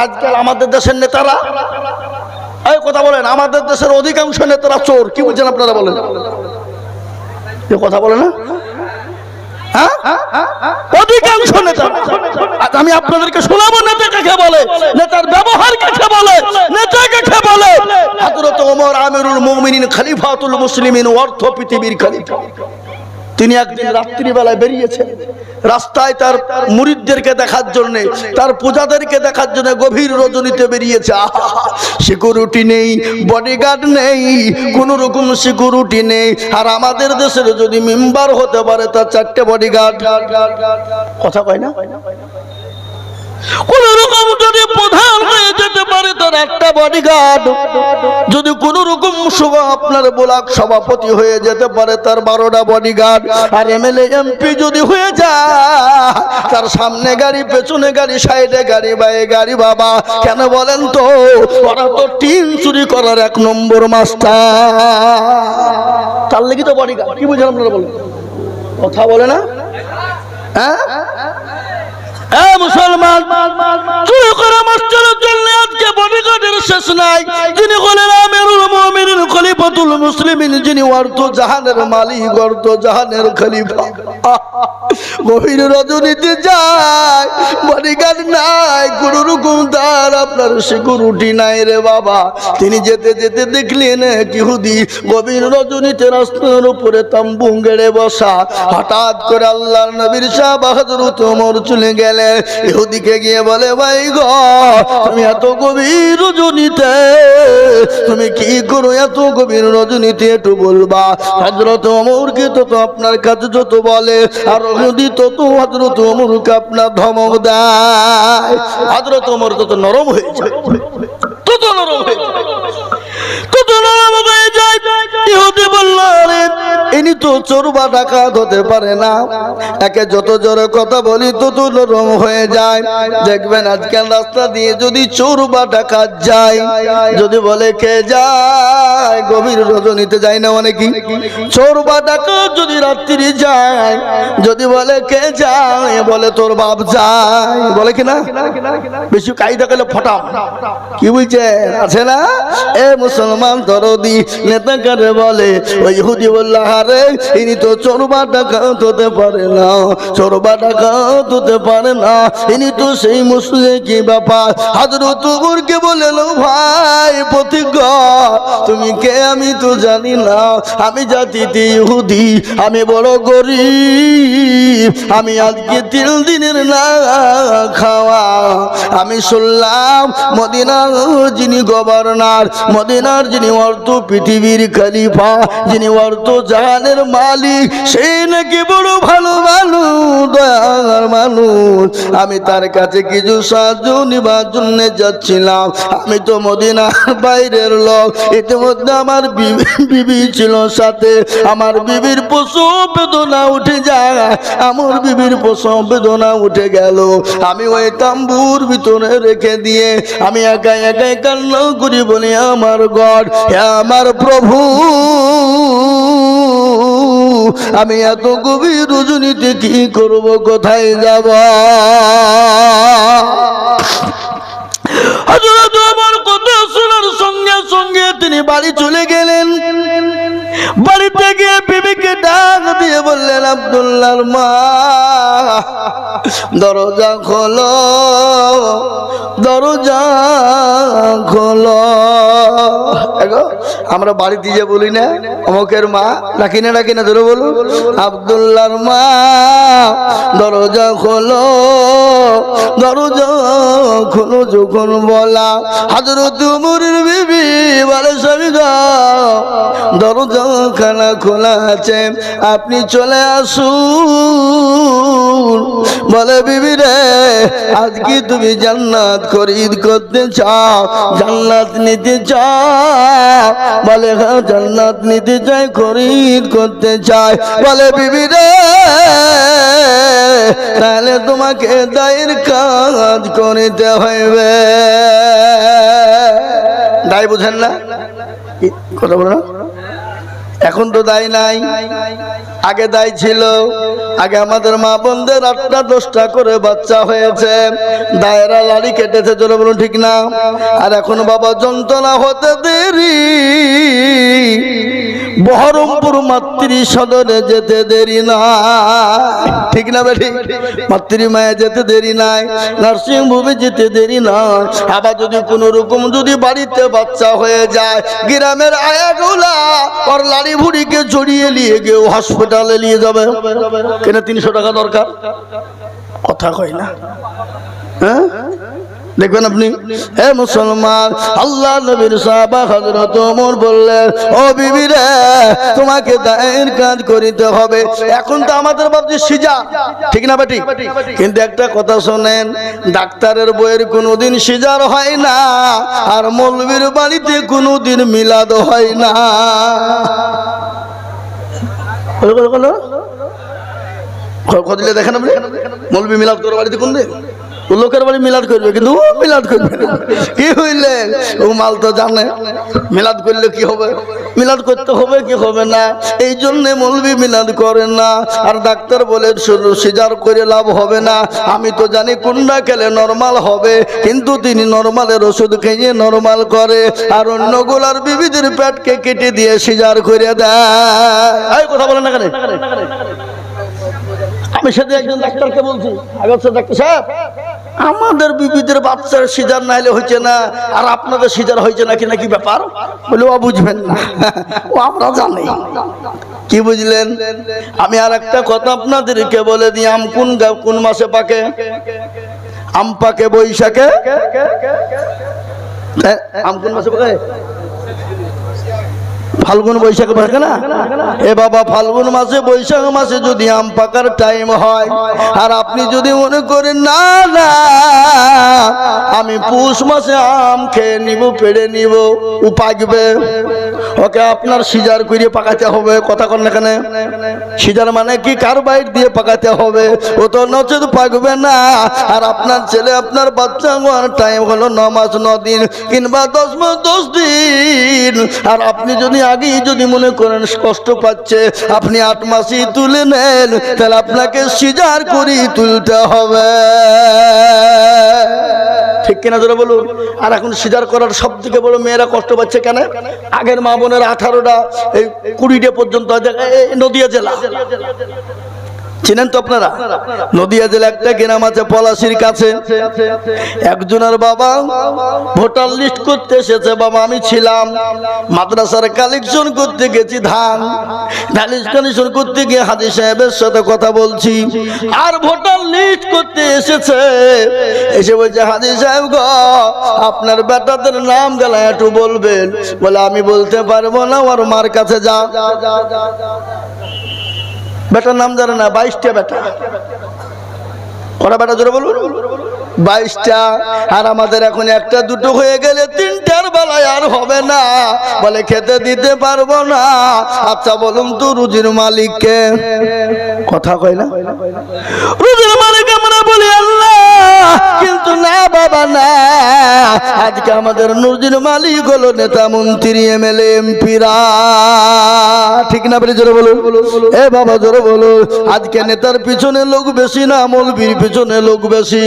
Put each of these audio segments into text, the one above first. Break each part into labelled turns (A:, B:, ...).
A: আজকাল আমাদের দেশের নেতারা, এই কথা বলেন, আমাদের দেশের অধিকাংশ নেতারা চোর। কি বলছেন আপনারা বলেন? কথা বলে না? হ্যাঁ, অধিকাংশ নেতা। আজ আমি আপনাদেরকে শোনাবো নেতা কাকে বলে, নেতার ব্যবহার কাকে বলে, নেতা কাকে বলে। হযরত ওমর আমিরুল মুমিনিন খলিফাতুল মুসলিমিন, অর্থ পৃথিবীর খলিফা। তিনি একদিন রাত্রিবেলায় বেরিয়েছেন রাস্তায় তার মুরিদদেরকে দেখার জন্য, তার পূজাদেরকে দেখার জন্য গভীর রজনীতে বেরিয়েছে। সিকিউরিটি নেই, বডিগার্ড নেই, কোন রকম সিকিউরিটি নেই। আর আমাদের দেশের যদি মেম্বার হতে পারে তার 4টে বডিগার্ড। কথা কয় না? কোন রকম যদি প্রধান হয়ে যেতে পারে তার 1টা বডিগার্ড। যদি কোন রকম আপনার ব্লক সভাপতি হয়ে যেতে পারে তার 12টা বডিগার্ড। আর এমএলএ এমপি যদি হয়ে যায় তার সামনে গাড়ি, পেছনে গাড়ি, সাইডে গাড়ি, বাইরে গাড়ি। বাবা কেন বলেন তো? ওরা তো টিন চুরি করার 1 নম্বর মাস্টার। তার লাগি তো বডিগার্ড। কি বুঝলেন আপনারা বলেন? কথা বলে না? হ্যাঁ, মুসলমান, চুরি করা মাস্টারের জন্য আজকে বডিগার্ডের শেষ নাই। যিনি হলেন আমিরুল মুমিনিন খলিফাতুল মুসলিমিন, যিনি অর্থ জাহানের মালিক, অর্থ জাহানের খলিফা। গভীর রজনীতে যায়, বডিগার্ড নাই, কোন রকম তার আপনার সিকিউরিটি নাই রে বাবা। তিনি যেতে যেতে দেখলেন এক ইহুদি গভীর রজনীতে রাস্তার উপরে তাম্বু গেড়ে বসা। হঠাৎ করে আল্লাহর নবীর সাহাবা হযরত ওমর চলে গেলেন। ইহুদিকে গিয়ে বলে, ভাই গো, তুমি এত গভীর রজনীতে তুমি কি করো? এত গভীর রজনীতে একটু বলবা? হযরত ওমরকে তো আপনার কাছে যত বলে আর ইহুদি তত হযরত ওমরকে আপনার ধমক দেয়। হযরত ওমর তত নরম হয়ে যায়, তত নরম হয়ে যায়, তত নরম হয়ে যায়। ইহুদি বলল, আরে ইনি তো চোর বা ডাকাত হতে পারে না। একে যত জোরে কথা বলি তত নরম হয়ে যায়। দেখবেন আজকাল রাস্তা দিয়ে যদি চোর বা ডাকাত যায়, যদি বলে কে যায়, গভীর রজনীতে যায় না অনেকেই। চোর বা ডাকাত যদি রাত্রি যায়, যদি বলে কে যায়, বলে তোর বাপ যায়, বলে কিনা? বেশি কায়দা করলে ফটাম। কি বুঝছে? আছে না? এ মুসলমান দরদি নেতা কারে বলে? ওই ইহুদি বলল, আরে ইনি তো চোর বা ডাকাত হতে পারে না, চোর বা ডাকাত হতে পারে না, ইনি তো সেই মুসলিম। কি ব্যাপার? হযরত ওমরকে বললেন, ভাই প্রতিজ্ঞ, তুমি কে আমি তো জানি না, আমি জাতিতে ইহুদি, আমি বড় গরিব, আমি আজকে 3 দিনের না খাওয়া। আমি শুনলাম মদিনার যিনি গভর্নর, মদিনার যিনি অর্থ পৃথিবীর খলিফা, যিনি অর্থ জাহানের মালিক, সেই নাকি বড় ভালো মানুষ, দয়ার মানুষ। আমি তার কাছে কিছু সাহায্য নিবার জন্য যাচ্ছিলাম। আমি তো মদিনার বাইরের লোক। ইতিমধ্যে আমার বিবি ছিল সাথে। আমার বিবির প্রসব বেদনা উঠে যায়, আমার বিবির প্রসব বেদনা উঠে গেল। আমি ওই তাম্বুর ভিতরে রেখে দিয়ে আমি একা একাই কান্না করি, বলি, আমার গড, হে আমার প্রভু, আমি এত গভীর রজনীতে কি করব, কোথায় যাব? হযরত ওমর কথা শোনার সঙ্গে সঙ্গে তিনি বাড়ি চলে গেলেন। বাড়িতে গিয়ে বিবিকে ডাক দিয়ে বললেন, আব্দুল্লাহর মা, দরজা খোলো, দরজা খোলো। আমরা বাড়িতে যে বলি না অমুকের মা, ডাকি না ডাকি না, ধরে বলুন, আব্দুল্লাহর মা, দরজা খোলো, দরজা খোলো। যখন বলা, হযরত ওমরের বিবি বলে, স্বামী গো, দরজা খানা খোলা আছে, আপনি চলে আসুন। বলে, বিবি রে, আজকে তুমি জান্নাত খরিদ করতে চাও, জান্নাত নিতে চাও? বলে, হ্যাঁ, জান্নাত নিতে চাই, খরিদ করতে চাই। বলে, বিবি রে, তাহলে তোমাকে দায়ের কাজ করিতে হইবে। দায় বুঝেন না? কথা বলো না? এখন তো দায় নাই। আগে দায় ছিল, আগে আমাদের মা বোনদের 8টা 10টা করে বাচ্চা হয়েছে, দায়েরা লাড়ি কেটেছে, জোরে বলুন ঠিক না? আর এখন বাবা যন্ত্রণা হতে দেরি, বহরমপুর মাতৃ সদরে যেতে দেরি না, ঠিক না বেঠি? মাতৃমায়ে যেতে দেরি নাই, নার্সিং হোমে যেতে দেরি নাই। আবার যদি কোনো রকম যদি বাড়িতে বাচ্চা হয়ে যায়, গ্রামের আয়াগুলা ওর লাড়ি ভুড়িকে জড়িয়ে নিয়ে গিয়ে হসপিটালে নিয়ে যাবে। কেন 300 টাকা দরকার? কথা কয় না, হ্যাঁ? দেখবেন আপনি, হে মুসলমান, আল্লাহ নবীর সাহাবা হযরত ওমর বললেন, ও বিবি রে, তোমাকে দায়ের কাজ করিতে হবে। এখন তো আমাদের ভাবছি সিজা, ঠিক না বেটি? কিন্তু একটা কথা শোনেন, ডাক্তারের বইয়ের কোনোদিন সিজার হয় না, আর মৌলবীর বাড়িতে কোনোদিন মিলাদ হয় না। দিলে দেখেন আপনি, মৌলবী মিলাদ করে বাড়িতে কোন দিন? লোকের বাড়ি মিলাদ করবে, কিন্তু ও মিলাদ করবে না। কি হইলেন? ও মাল তো জানে মিলাদ করলে কি হবে, মিলাদ করতে হবে কি হবে না, এই জন্য মৌলবী মিলাদ করে না। আর ডাক্তার বলে সিজার করে লাভ হবে না। আমি তো জানি কোনটা খেলে নরমাল হবে, কিন্তু তিনি নরমালের ওষুধ খেয়ে নরমাল করে, আর অন্যগুলার বিবিদের পেটকে কেটে দিয়ে সিজার করে দেয়। কথা বলেন না কেন? আমি সেদিন একজন ডাক্তারকে বলছি, ডাক্তার সাহেব, আমাদের বিবিদের বাচ্চার সিজার না হলে হচ্ছে না, আর আপনাদের সিজার হয়েছে নাকি, নাকি ব্যাপার? বলে ও বুঝবেন না, ও আমরা জানি। কি বুঝলেন? আমি আর একটা কথা আপনাদেরকে বলে দিই, আম কোন মাসে পাকে? আম পাকে বৈশাখে। আম কোন মাসে পাকে? ফাল্গুন বৈশাখ পাকে না? এ বাবা, ফাল্গুন মাসে বৈশাখ মাসে যদি আম পাকার টাইম হয়, আর আপনি যদি মনে করেন না না আমি পৌষ মাসে আম খেয়ে নিব, পেড়ে নিব, ও পাকবে, ওকে আপনার সিজার করে পাকাতে হবে। কথা কন না কেন? সিজার মানে কি? কার্বাইড দিয়ে পাকাতে হবে, ও তো নচেত পাকবে না। আর আপনার ছেলে, আপনার বাচ্চা হওয়ার টাইম হলো 9 মাস 9 দিন, কিংবা 10 মাস 10 দিন। আর আপনি যদি আগেই যদি মনে করেন কষ্ট পাচ্ছে, আপনি 8 মাসই তুলে নেন, তাহলে আপনাকে সিজার করে তুলতে হবে, ঠিক কিনা জোরে বলুন? আর এখন সিজার করার সব থেকে বড় মেয়েরা কষ্ট পাচ্ছে কেন? আগের মা বোনের 18টা 20টা পর্যন্ত, নদিয়া জেলা চিনেন তো আপনারা? নদিয়া জেলা একটা গ্রাম আছে পলাশির কাছে, একজনের বাবা ভোটার লিস্ট করতে এসেছে। বাবা আমি ছিলাম, মাদ্রাসার কালেকশন করতে গেছি, ধান কালেকশন করতে গিয়ে হাজী সাহেবের সাথে কথা বলছি, আর ভোটার লিস্ট করতে এসেছে। এসে বলছে, হাজী সাহেব গো, আপনার বেটাদের নাম গেলা একটু বলবেন। বলে আমি বলতে পারবো না, ওর মার কাছে যা। বেটার নাম জানে না, 22টা বেটা। ওরা বেটা জোরে বলুন, 22টা। আর আমাদের এখন 1টা 2টো হয়ে গেলে 3টার বেলায় আর হবে না, বলে খেতে দিতে পারবো না। আচ্ছা বলুন তো রুজির মালিককে? কথা কয় না? রুজির মালিক আমরা বলি আল্লাহ, কিন্তু না বাবা না, আজকে আমাদের রুজির মালিক হলো নেতা মন্ত্রী এমএলএ এমপিরা, ঠিক না? বলে জোরে বলুন, এ বাবা জোরে বলুন। আজকে নেতার পিছনে লোক বেশি না মৌলবীর পিছনে লোক বেশি?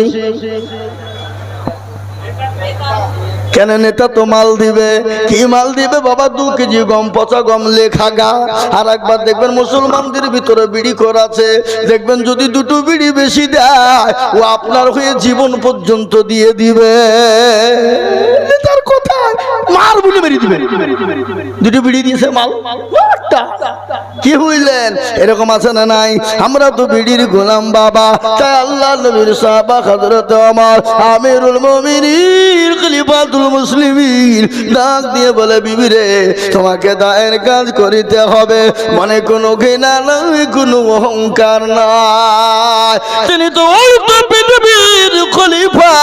A: কেন? নেতা তো মাল দিবে। কি মাল দিবে বাবা? 2 কেজি গম, পচা গম লেখা গা। আর একবার দেখবেন মুসলমানদের ভিতরে বিড়ি করাছে, দেখবেন যদি 2টো বিড়ি বেশি দেয়, ও আপনার হয়ে জীবন পর্যন্ত দিয়ে দিবে। নেতার কোথায় মাল বলে মেরে দিবে, 2টো বিড়ি দিয়েছে মাল। কি হইলেন? এরকম আছে না নাই? আমরা তো বিড়ির গোলাম বাবা। তাই আল্লাহ নবীর সাহাবা হযরত ওমর আমিরুল মুমিনিন খলিফাতুল মুসলিমিন ডাক দিয়ে বলে, বিবি রে, তোমাকে দায়ের কাজ করিতে হবে। মনে কোনো ঘৃণা নাই, কোনো অহংকার নাই, তিনি তো পৃথিবীর খলিফা।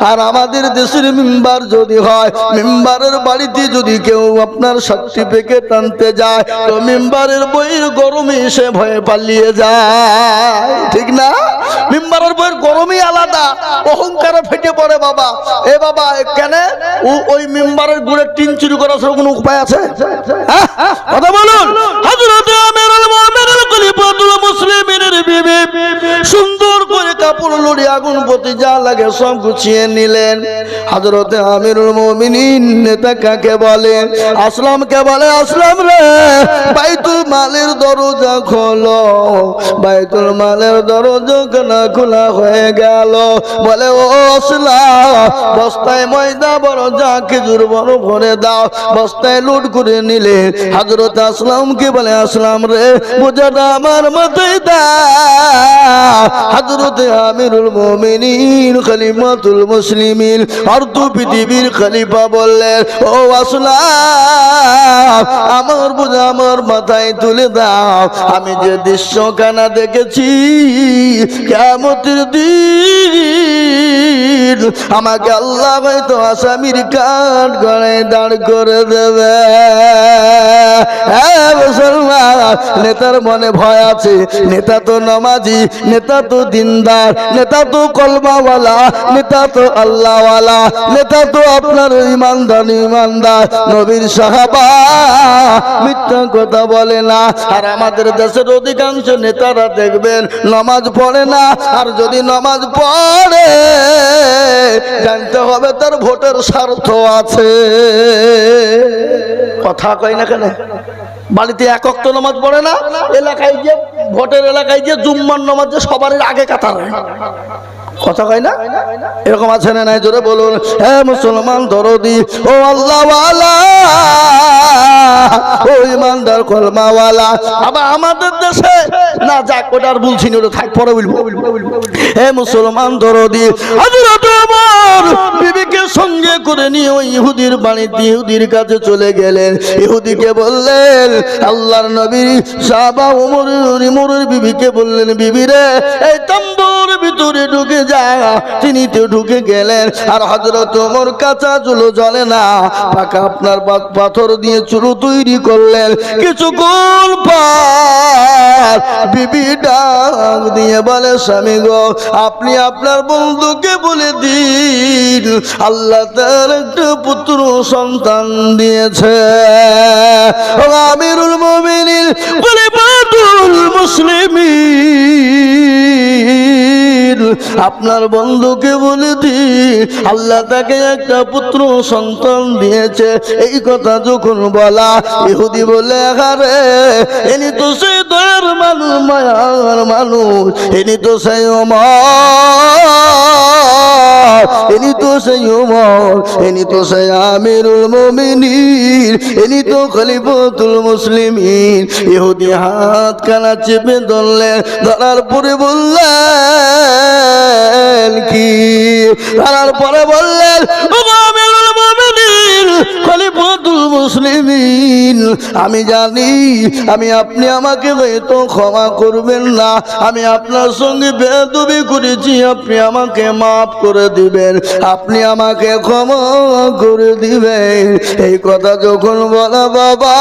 A: আর আমাদের দেশের মেম্বার যদি হয়, মেম্বারের বাড়িতে যদি কেউ আপনার সার্টিফিকেট আনতে যায়, তো মেম্বারের বইয়ের গরমে সে ভয়ে পালিয়ে যায়, ঠিক না? মেম্বারের বইয়ের গরমই আলাদা, অহংকারে ফেটে পড়ে বাবা। এ বাবা কেন ওই মেম্বারের গুড়ের টিন চুরি করার কোনো উপায় আছে? হ্যাঁ কথা বলুন। হযরত আমিরুল মুমিনিন খলিফাতুল মুসলিমিনের বিবি সুন্দর করে কাপড় লড়ি আগুন প্রতি যা লাগে সব গুছিয়ে নিলেন। হযরত আমিরুল মুমিনিন নেতা কাকে বলে? আসলামকে বলে, আসলাম রে বাইতুল মালের দরজা খোলো। বাইতুল মালের দরজা কেন খোলা হয়ে গেল? বলে ও আসলাম বস্তায় ময়দা বড় যা খেজুর বড় ভরে দাও। বস্তায় লুট করে নিলে হযরত আসলামকে বলে, আসলাম রে বোঝাটা আমার মাথায় দাও। হযরত আমিরুল মুমিনিন খলিফাতুল মুসলিমিন অর্ধ পৃথিবীর খলিফা বললেন, ও আসলাম আমার বোঝা আমার মাথায় তুলে দাও। আমি যে দৃশ্যখানা দেখেছি কিয়ামতের দিন আমাকে আল্লাহ হয়তো আসামির কাঠ গড়ায় দাঁড় করে দেবে। মুসলমান নেতার মনে ভয় আছে। নেতা তো নামাজি, নেতা তো দিনদার, নেতা তো কলমাওয়ালা, নেতা তো আল্লাহওয়ালা, নেতা তো আপনার ইমানদার নবীর সাহাবা, মিথ্যা কথা বলে না। আর আমাদের দেশের অধিকাংশ নেতারা দেখবেন নামাজ পড়ে না, আর যদি নামাজ পড়ে জানতে হবে তার ভোটের স্বার্থ আছে। কথা কয় না কেন? বাড়িতে এক ওয়াক্ত নামাজ পড়ে না, এলাকায় যে ভোটের এলাকায় যে জুম্মার নামাজ যে সবার আগে কাতারে। কথা কয় না? এরকম আছে না নাই? জোরে বলুন। হে মুসলমান দরদি, ও আল্লাহওয়ালা, ও ইমানদার কলমাওয়ালা। আবার আমাদের দেশে না যাক, ওটা আর বলছি না, ওটা থাক পরে বলবো। হে মুসলমান দরদি, হযরত ওমর বিবিকে সঙ্গে করে নিয়ে ওই ইহুদির বাড়িতে ইহুদির কাছে চলে গেলেন। ইহুদিকে বললেন, আল্লাহর নবী সাহাবা ওমরের বিবিকে বললেন, বিবি রে এই তাম্বুর ভিতরে ঢুকে যা। তিনি তো ঢুকে গেলেন। আর হযরত ওমর কাঁচা চুলো জ্বলে না, পাকা আপনার পাথর দিয়ে চুলো তৈরি করলেন। কিছুক্ষণ পর বিবি ডাক দিয়ে বলে, স্বামী গো আপনি আপনার বন্ধুকে বলে দিন আল্লাহ তার একটা পুত্র সন্তান দিয়েছে। ও আমিরুল মুমিনিন খলিফাতুল মুসলিমিন, আপনার বন্ধুকে বলে দিন আল্লাহ তাকে একটা পুত্র সন্তান দিয়েছে। এই কথা যখন বলা, ইহুদি বলে, আরে ইনি তো সেই দয়ার মানুষ, মায়ার মানুষ, ইনি তো সেই ওমর, ইনি তো সেই ওমর, ইনি তো সেই আমিরুল মুমিনিন, ইনি তো খলিফাতুল মুসলিমিন। ইহুদি হাত কানা চেপে ধরলেন, ধরার পরে বললেন কি? ধরার পরে বললেন, ও আমিরুল মুমিনিন খলিফাতুল মুসলিমিন, আমি জানি আপনি আমাকে হয়তো ক্ষমা করবেন না, আমি আপনার সঙ্গে বেয়াদবি করেছি, আপনি আমাকে মাফ করে দিবেন, আপনি আমাকে ক্ষমা করে দিবেন। এই কথা যখন বলা বাবা,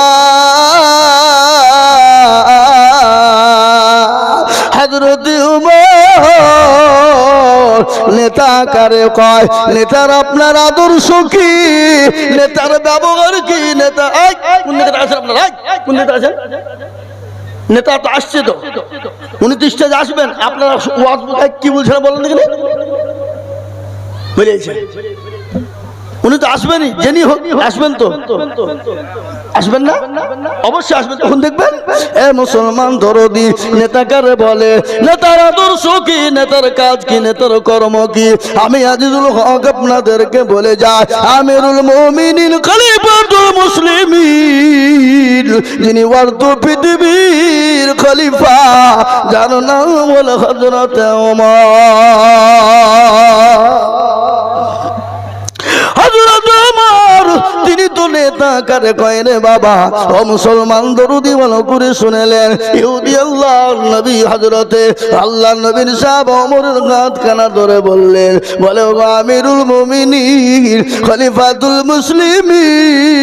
A: হযরত ওমর নেতা কারে কয়? নেতার আপনার আদর্শ কি? নেতার ব্যবহার কি? নেতা কোন নেতা আছেন আপনারা? কোন নেতা আছেন? নেতা তো আসছে, তো উনি তো স্টেজে আসবেন। আপনারা কি বলছেন বলেন দেখি? বুঝেছেন? উনি তো আসবেনই, জেনি হোক আসবেন, তো আসবেন না? অবশ্যই আসবেন। তখন দেখবেন এ মুসলমান দরদি নেতা কারে বলে? নেতার আদর্শ কি? নেতার কাজ কি? নেতার কর্ম কি? আমি আজিজুল হক আপনাদেরকে বলে যাই, আমিরুল মুমিনিন খলিফাতুল মুসলিমিন, যিনি ওয়ার্দ পৃথিবীর খলিফা, যার নাম হলো হযরত ওমর। হযরত ওমর তিনি তো নেতা আকারে কয় রে বাবা ও মুসলমান দরুদি বলো করে শুনেলেন ইহুদি আল্লাহর নবী হযরতে আল্লাহর নবীর সাহাব ওমরের হাত কানা ধরে বললেন বলে ও আমিরুল মুমিনিন খলিফাতুল মুসলিমিন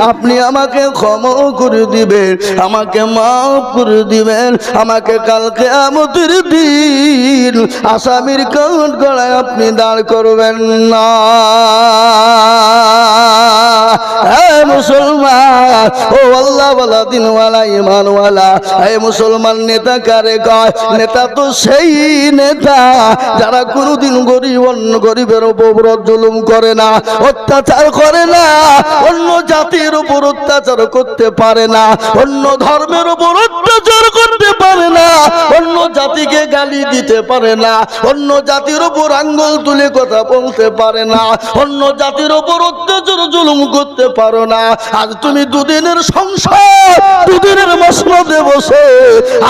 A: আপনি আমাকে ক্ষমা করে দিবেন আমাকে মাফ করে দিবেন আমাকে কাল কিয়ামতের দিন আসামির কাঠ গড়ায় আপনি দাঁড় করবেন না হে মুসলমান ও আল্লাহ ওয়ালা দিনওয়ালা ঈমানওয়ালা হে মুসলমান নেতা কারে কয় নেতা তো সেই নেতা যারা কোনোদিন গরিবের উপর জুলুম করে না অত্যাচার করে না অন্য জাতির উপর অত্যাচার করতে পারে না অন্য ধর্মের উপর অত্যাচার করতে পারে না অন্য জাতিকে গালি দিতে পারে না অন্য জাতির উপর আঙ্গুল তুলে কথা বলতে পারে না অন্য জাতির উপর অত্যাচার জুলুম করতে পারো না আজ তুমি দুদিনের সংসার দুদিনের মসনদে বসে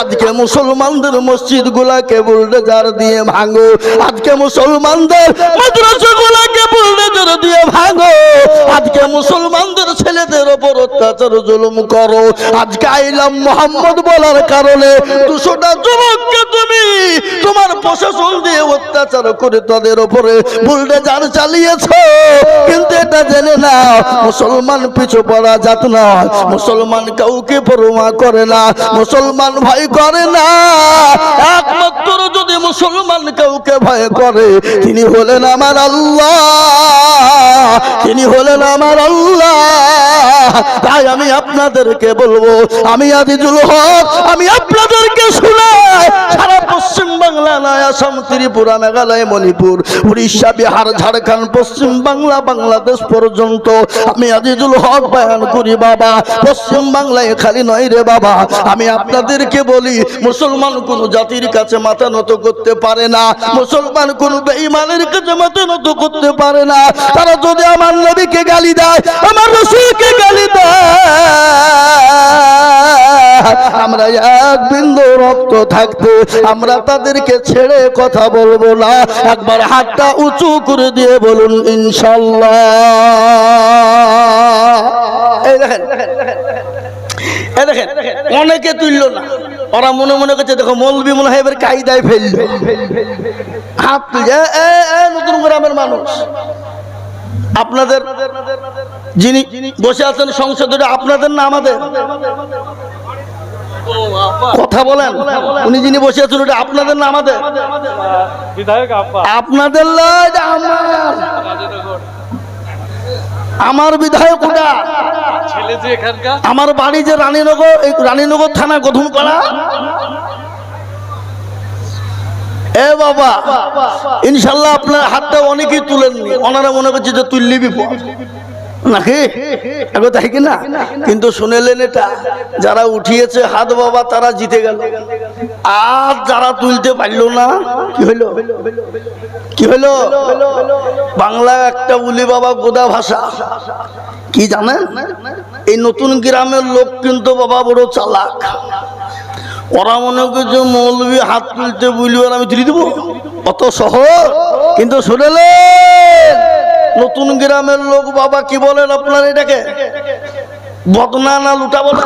A: আজকে মুসলমানদের মসজিদ গুলাকে বুলডোজার দিয়ে ভাঙো আজকে মুসলমানদের মাদ্রাসা গুলাকে বুলডোজার দিয়ে ভাঙো আজকে মুসলমানদের ছেলেদের উপর অত্যাচার জুলুম করো আজকে আইলাম মোহাম্মদ বলার কারণে 200টা যুবককে তুমি তোমার প্রশাসন দিয়ে অত্যাচার করে তাদের উপরে বুলডোজার চালিয়েছো কিন্তু এটা জেনে না মুসলমান পিছু পড়া জাত নয় মুসলমান কাউকে পরোয়া করে না মুসলমান ভয় করে না একমাত্র যদি মুসলমান কাউকে ভয় করে তিনি হলেন আমার আল্লাহ তিনি হলেন আমার আল্লাহ তাই আমি আপনাদেরকে বলবো আমি আজিজুল হক আমি আপনাদেরকে শোনাই সারা পশ্চিম বাংলা নয় আসাম ত্রিপুরা মেঘালয় মণিপুর উড়িষ্যা বিহার ঝাড়খণ্ড পশ্চিম বাংলা বাংলাদেশ পর্যন্ত আমি আজিজুল হক বয়ান করি বাবা পশ্চিম বাংলায় খালি নয় রে বাবা আমি আপনাদেরকে বলি মুসলমান কোন জাতির কাছে মাথা নত করতে পারে না মুসলমান কোন বেঈমানের কাছে মাথা নত করতে পারে না তারা যদি আমার নবীকে গালি দেয় আমার রাসূলকে গালি দেয় আমরা এক বিন্দু রক্ত থাকতে আমরা তাদেরকে ছেড়ে কথা বলবো না একবার হাতটা উঁচু করে দিয়ে বলুন ইনশাআল্লাহ এই দেখেন অনেকে তুললো না ওরা মনে মনে করছে দেখো মৌলবি মনে হয় এবার কায়দায় ফেললো হাত তুলছে নতুন গ্রামের মানুষ আপনাদের যিনি বসে আছেন সংসদে আপনাদের না আমাদের কথা বলেন উনি যিনি বসে আছেন ওটা আপনাদের না আমাদের আপনাদের আমার বিধায়ক ওটা আমার বাড়ি যে রানীনগর থানা গধুমপাড়া এ বাবা ইনশাল্লাহ আপনার হাতটা অনেকেই তুলেননি ওনারা মনে করছে যে তুললি বিপদ নাকি তাই কিনা কিন্তু শুনেলেন এটা যারা উঠিয়েছে হাত বাবা তারা জিতে গেল আর যারা তুলতে পারলো না কি হইলো কি হইলো বাংলা একটা বলি বাবা গোদা ভাষা কি জানেন এই নতুন গ্রামের লোক কিন্তু বাবা বড় চালাক ওরা মনে করছে মৌলবি হাত তুলতে বলবো আর আমি তুলে দেবো অত সহজ কিন্তু শুনেলেন নতুন গ্রামের লোক বাবা কি বলেন আপনার এটাকে বদনা না লুটা বলে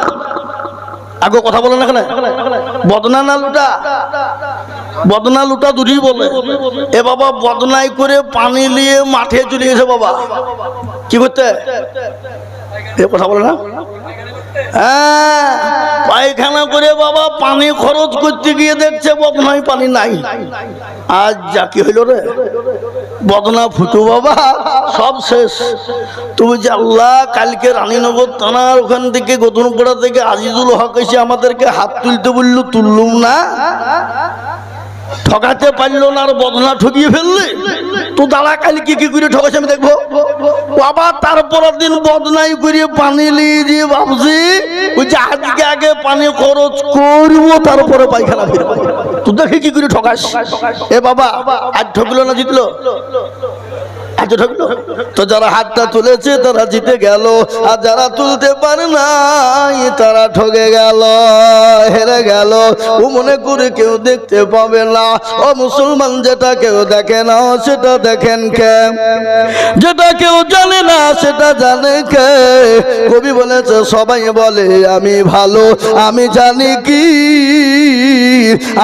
A: আগে কথা বলেন এখানে বদনা না লুটা বদনা লুটা দুটি বলে এ বাবা বদনাই করে পানি নিয়ে মাঠে চলে গেছে বাবা কি করতে কথা বলে না হ্যাঁ পায়খানা করে বাবা পানি খরচ করতে গিয়ে দেখছে বদনায় পানি নাই আজ যা কি হইল রে বদনা ফুটু বাবা সব শেষ তুমি যে আল্লাহ কালকে রানীনগর থানার ওখান থেকে গদনপাড়া থেকে আজিজুল হক এসে আমাদেরকে হাত তুলতে বললো তুললুম না ঠকাতে পারলো না আর বদনা ঠকিয়ে ফেললে তো দাঁড়া কালকে কি করে ঠকাছে আমি দেখবো বাবা তারপর দিন বদনাই করে পানি নিয়ে দিয়ে ভাবছি ওই যে আজকে আগে পানি খরচ করবো তারপরে পায়খানা ফিরবো তুই দেখে কি করে ঠকাস এ বাবা আজ ঠকলো না জিতলো হাতে ঢুকলো তো যারা হাতটা তুলেছে তারা জিতে গেল, আর যারা তুলতে পারে নাই তারা ঠকে গেল, হেরে গেল। ও মনে করে কেউ দেখতে পাবে না। ও মুসলমান, যেটা কেউ দেখে না সেটা দেখেন কে? যেটা কেউ জানে না সেটা জানে কে? কবি বলেছে সবাই বলে আমি ভালো, আমি জানি কি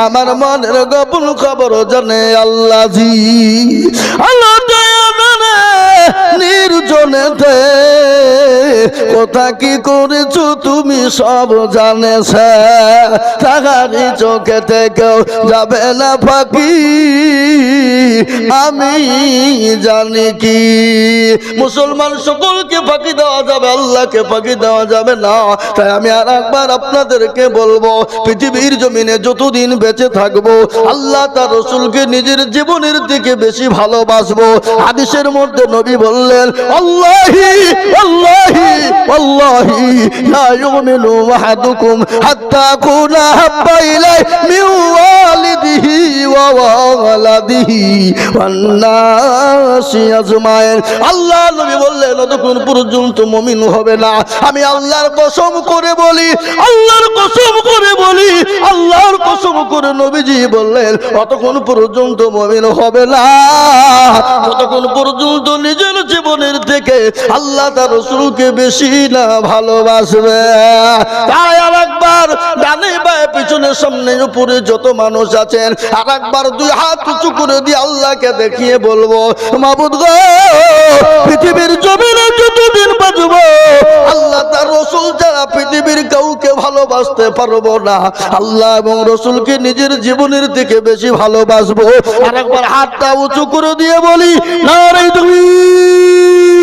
A: আমার মনের গোপন খবর জানে আল্লাহ জি। আল্লাহ নির্জনেতে কোথা কি করেছো তুমি সব জানেছে, তাহারি চোখে থেকেও যাবে না ফাঁকি, আমি জানি কি। মুসলমান সকলকে ফাঁকি দেওয়া যাবে, আল্লাহকে ফাঁকি দেওয়া যাবে না। তাই আমি আর একবার আপনাদেরকে বলবো, পৃথিবীর জমিনে যতদিন বেঁচে থাকবো আল্লাহ তার রসুলকে নিজের জীবনের থেকে বেশি ভালোবাসবো। হাদিসের মধ্যে নবী বললেন, আল্লাহি আল্লাহি আল্লাহি লা ইউমিনু আহাদুকুম হাত্তা কুনা হাব্বা ইলাইহি মিন ওয়ালিদিহি ওয়া ওয়ালাদিহি ওয়ান নাসি আজমাইন। আল্লাহ নবী বললেন, যতক্ষণ পর্যন্ত মুমিন হবে না, আমি আল্লাহর কসম করে বলি, আল্লাহর কসম করে বলি, আল্লাহর কসম করে নবীজি বললেন, অতক্ষণ পর্যন্ত মুমিন হবে না যতক্ষণ পর্যন্ত নিজের জীবনের থেকে আল্লাহ তার রাসূলকে বেশি না ভালোবাসবে। তাই আরেকবার ডানে বায়ে পিছনে সামনে উপরে যত মানুষ আছেন আরেকবার দুই হাত উঁচু করে দিয়ে আল্লাহকে দেখিয়ে বলবো, মাবুদ গো, পৃথিবীর জমিনে যতদিন বাঁচবো আল্লাহ তার রাসূল ছাড়া পৃথিবীর কাউকে ভালোবাসতে পারবো না। আল্লাহ এবং রাসূলকে নিজের জীবনের থেকে বেশি ভালোবাসবো। আরেকবার হাতটা উঁচু করে দিয়ে বলি, নারে তাকবীর।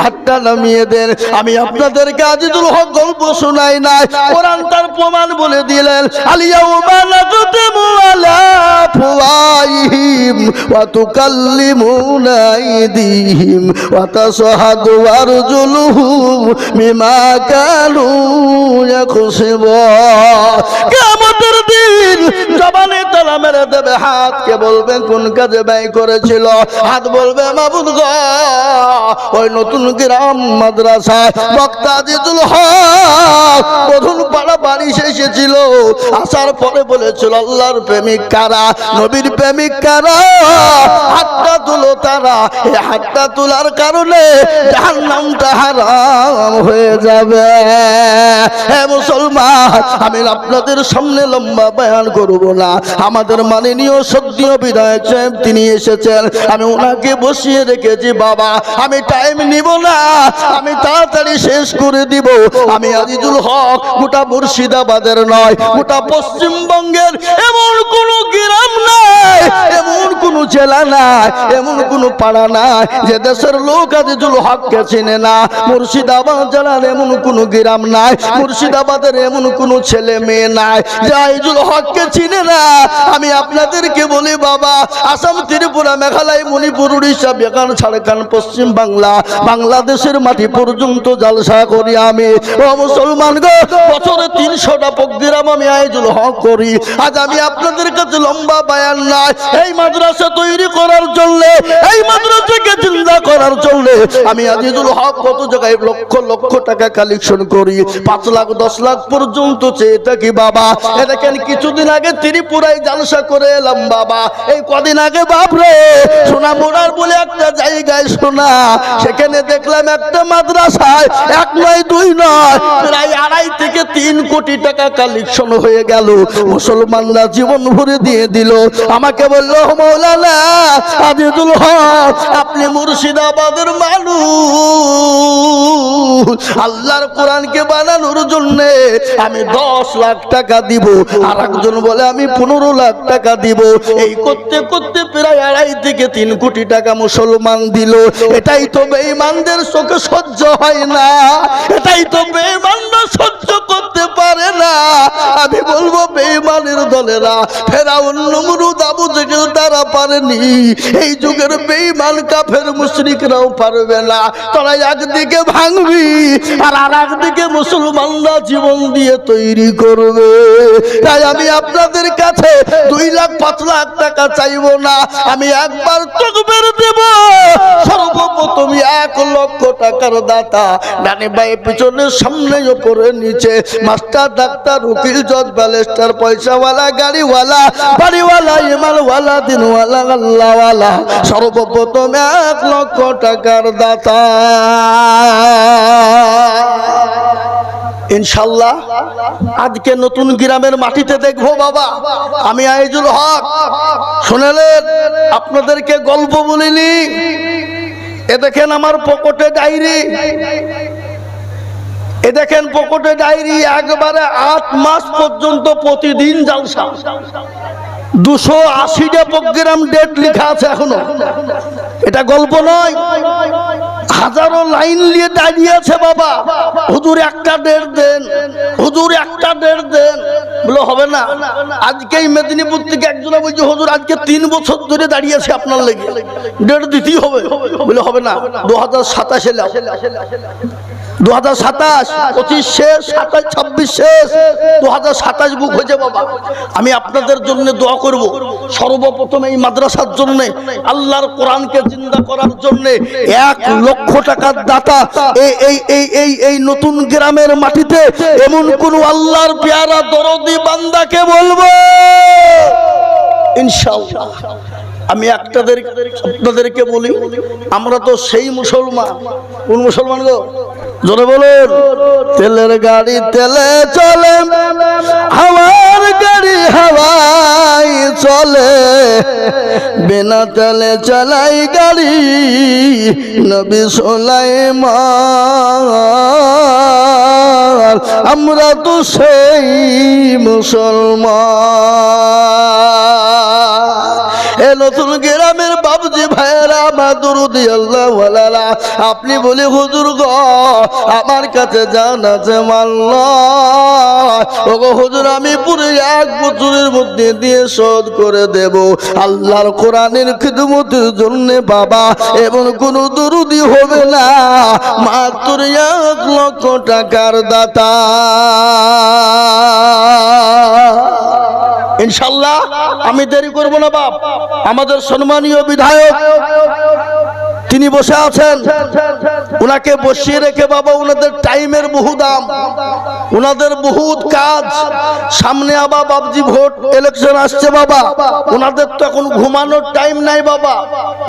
A: হাতটা নামিয়ে দেন। আমি আপনাদেরকে আজিজুল হক গল্প শোনাই নাই, কোরআন তার প্রমাণ বলে দিলেন, আলিয়াউমা নাকতিমু আলা আফওয়াহিহিম ওয়া তুকাল্লিমুনা আইদিহিম ওয়া তাশহাদু আরজুলুহুম বিমা কানু ইয়াকসিবুন। কিয়ামতের দিন জবানে তালা মেরে দেবে, হাতকে বলবে কোন কাজে ব্যয় করেছিল, হাত বলবে মাবুদ গো, ওই নতুন গ্রাম মাদ্রাসায় বক্তা আজিজুল হক প্রথম পাড়া বাড়ি এসেছিল, আসার পরে বলেছিল আল্লাহর প্রেমিক কারা, নবীর প্রেমিক কারা, হাতটা তুলো তারা। এই হাতটা তোলার কারণে জাহান্নামটা হারাম হয়ে যাবে। হে মুসলমান, আমি আপনাদের সামনে লম্বা বয়ান করব না। আমাদের মাননীয় সদ্যীয় বিধায়ক সাহেব তিনি এসেছেন, আমি ওনাকে বসিয়ে রেখেছি। বাবা, আমি টাইম নিব না, আমি তাড়াতাড়ি শেষ করে দিব। আমি আজিজুল হক গোটা মুর্শিদাবাদের নয়, গোটা পশ্চিমবঙ্গের এমন কোন গ্রাম নাই, এমন কোন জেলা নাই, এমন কোন পাড়া নাই যে দেশের লোক আজিজুল হককে চেনে না। মুর্শিদাবাদ জেলার এমন কোন গ্রাম নাই, মুর্শিদাবাদের এমন কোন ছেলে মেয়ে নাই যে আজিজুল হককে চিনে না। আমি আপনাদেরকে বলি বাবা, আসাম, ত্রিপুরা, মেঘালয়, মণিপুর, উড়িষ্যা, বিহার, ঝাড়খণ্ড, পশ্চিম বাংলা, বাংলাদেশের মাটি পর্যন্ত জালসা করি আমি। ও মুসলমান গো, বছরে 300টা প্রোগ্রাম আমি আজিজুল হক করি। আজ আমি আপনাদের কাছে লম্বা বয়ান নাই, এই মাদ্রাসা তৈরি করার জন্য, এই মাদ্রাসাকে জিন্দা করার জন্য আমি আজিজুল হক কত জায়গায় লক্ষ লক্ষ টাকা কালেকশন করি, 5 লাখ 10 লাখ পর্যন্ত চেয়ে থাকি বাবা। এ দেখেন, কিছুদিন আগে ত্রিপুরায় জালসা করে এলাম বাবা। এই কদিন আগে বাপরে সোনামুড়ার বলে একটা জায়গায় শোনা, সেখানে দেখলাম একটা মাদ্রাসায় 1 নয় 2 নয় প্রায় 2.5 থেকে 3 কোটি টাকা কালেকশন হয়ে গেল। মুসলমানরা জীবন ভরে দিয়ে দিল। আমাকে বললো, মাওলানা আজিজুল হক, আপনি মুর্শিদাবাদের মানুষ, আল্লাহর কোরআনকে বানানোর জন্য আমি 10 লাখ টাকা দিব। আর একজন বলে আমি 15 লাখ টাকা দিব। এই করতে করতে প্রায় 2.5 থেকে 3 কোটি টাকা মুসলমান দিল। এটাই তো বেঈমানদের চোখে সহ্য হয় না, এটাই তো বেঈমানরা সহ্য করতে পারে না। আমি বলবো বেঈমানের দলেরা, ফেরাউন, নমরুদ, আবু জেহেল তারা পারেনি, এই যুগের বেঈমান কাফের মুশরিকরাও পারবে না। তোরা একদিকে ভাঙবি আর আরেকদিকে মুসলমানরা জীবন দিয়ে তৈরি করবে। তাই আমি আপনাদের কাছে 2 লাখ 5 লাখ টাকা চাইবো না, আমি একবার তাকবীর দেব। সর্বপ্রথম 1 লক্ষ টাকার দাতা, ডানে বায়ে পিছনে সামনে উপরে নিচে, মাস্টার ডাক্তার উকিল জজ ব্যারিস্টার, পয়সাওয়ালা গাড়িওয়ালা বাড়িওয়ালা ইমানওয়ালা দিনওয়ালা আল্লাহওয়ালা, সর্বপ্রথম 1 লক্ষ টাকার দাতা। ইনশাআল্লাহ আজকে নতুন গ্রামের মাটিতে দেখবো বাবা। আমি আইজুল হক, শুনলেন আপনাদেরকে গল্প বলিনি। এ দেখেন আমার পকেটে ডায়েরি, এ দেখেন পকেটে ডায়েরি, একবারে 8 মাস পর্যন্ত প্রতিদিন জালসা, 280টা প্রোগ্রাম ডেট লেখা আছে এখনো। এটা গল্প নয়, হাজারো লাইন নিয়ে দাঁড়িয়ে আছে বাবা। হুজুর একটা ডেট দেন, হুজুর একটা ডেট দেন। বলে হবে না। আজকেই মেদিনীপুর থেকে একজনে বলছে হুজুর আজকে 3 বছর ধরে দাঁড়িয়ে আছে আপনার লেগে, ডেট দিতেই হবে। বলে হবে না, 2027 এ 2027, 25 শেষ, 27, 26 শেষ, 2027 বুক হয়েছে বাবা। আমি আপনাদের জন্য দোয়া করব, সর্বপ্রথম এই মাদ্রাসার জন্য, আল্লাহর কোরআনকে জিন্দা করার জন্য 1 লক্ষ টাকার দাতা এই নতুন গ্রামের মাটিতে এমন কোন আল্লাহর পেয়ারা দরদি বান্দাকে বলবো ইনশাআল্লাহ। আমি আপনাদেরকে বলি, আমরা তো সেই মুসলমান। কোন মুসলমান গো? জোরে বলুন। তেলের গাড়ি তেলে চলে, হাওয়ার গাড়ি হাওয়াই চলে, বিনা তেলে চালাই গাড়ি নবী সুলাইমান। আমরা তো সেই মুসলমান। এ নতুন গ্রামের বাবজি ভাইয়েরা, আমার দরুদি আল্লাহ ওয়ালারা, আপনি বলে হুজুর গো আমার কাছে জান আছে মাল্লাহ, ওগো হুজুর আমি পুরো 1 বছরের মধ্যে দিয়ে শোধ করে দেব আল্লাহর কোরআনের খিদমতের জন্য বাবা। এবং কোন দরুদি হবে না, মাত্র 1 লক্ষ টাকার দাতা। ইনশাআল্লাহ আমি দেরি করব না বাপ। আমাদের সম্মানীয় বিধায়ক তিনি বসে আছেন, উনাকে বসিয়ে রেখে বাবা, উনাদের টাইমের বহু দাম, উনাদের বহুত কাজ। সামনে আবার বাবজি ভোট ইলেকশন আসছে বাবা, উনাদের তো এখন ঘুমানোর টাইম নাই বাবা,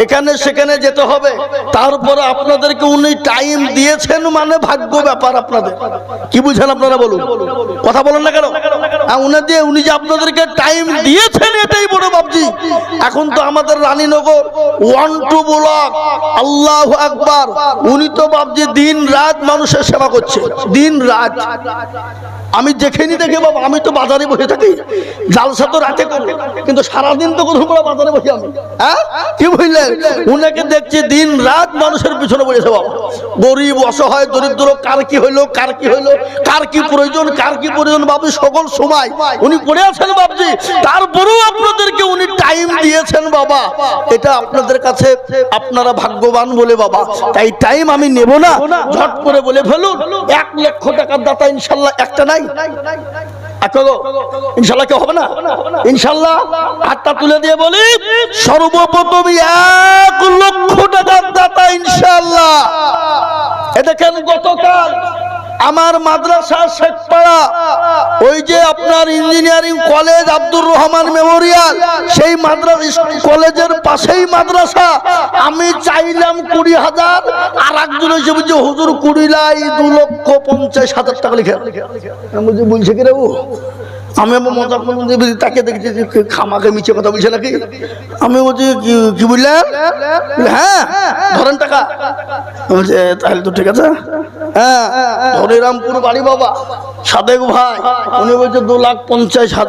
A: এখানে সেখানে যেতে হবে। তারপরে আপনাদেরকে উনি টাইম দিয়েছেন মানে ভাগ্য ব্যাপার। আপনাদের কি বুঝেন আপনারা বলুন, কথা বলেন না কেন? উনি যে আপনাদেরকে টাইম দিয়েছেন এটাই বড় বাবজি। এখন তো আমাদের রানীনগর 1-2 ব্লক, আল্লাহু আকবার, উনি তো বাবজি দিন রাত মানুষের সেবা করছে, দিন রাত। আমি দেখেনি দেখে বাবা, আমি তো বাজারে বসে থাকি, জালসা তো রাতে করি, কিন্তু সারাদিন তো কোথাও বাজারে বসে আমি। হ্যাঁ কি বুঝলেন? উনাকে দেখছি দিন রাত মানুষের পিছনে বসেছে বাবা। গরিব অসহায় দরিদ্র, কার কি হইলো, কার কি হইলো, কার কি প্রয়োজন, কার কি প্রয়োজন বাবু, সকল সময় উনি পড়ে আছেন বাবজি। তারপরেও আপনাদেরকে উনি টাইম দিয়েছেন বাবা, এটা আপনাদের কাছে আপনারা ভাগ্যবান বলে বাবা। তাই টাইম আমি নেব না, ঝট করে বলে ফেলুন 1 লক্ষ টাকার দাতা ইনশাআল্লাহ একটা নাই। ইনশাআল্লাহ কেউ হবে না? ইনশাআল্লাহ হাতটা তুলে দিয়ে বলি, সর্বপ্রথম 1 লক্ষ টাকার দাতা ইনশাআল্লাহ। এ দেখেন গতকাল আমার মাদ্রাসা শেখপাড়া, ওই যে আপনার engineering college Abdur Rahman Memorial, সেই মাদ্রাসা কলেজের পাশেই মাদ্রাসা। আমি চাইলাম 20,000, আর একজন এসে বলছে হুজুর 2,50,000 টাকা লিখে। বলছে কি রে ও? আমি মজা তাকে দেখছি খামাকে মিছে কথা বলছে নাকি। আমি বলছি কি বুঝলেন? হ্যাঁ ধরেন টাকা। বলছে তাহলে তো ঠিক আছে। হ্যাঁ হরিরামপুর বাড়ি বাবা, সাদেক ভাই, উনি বলছে 2,50,000।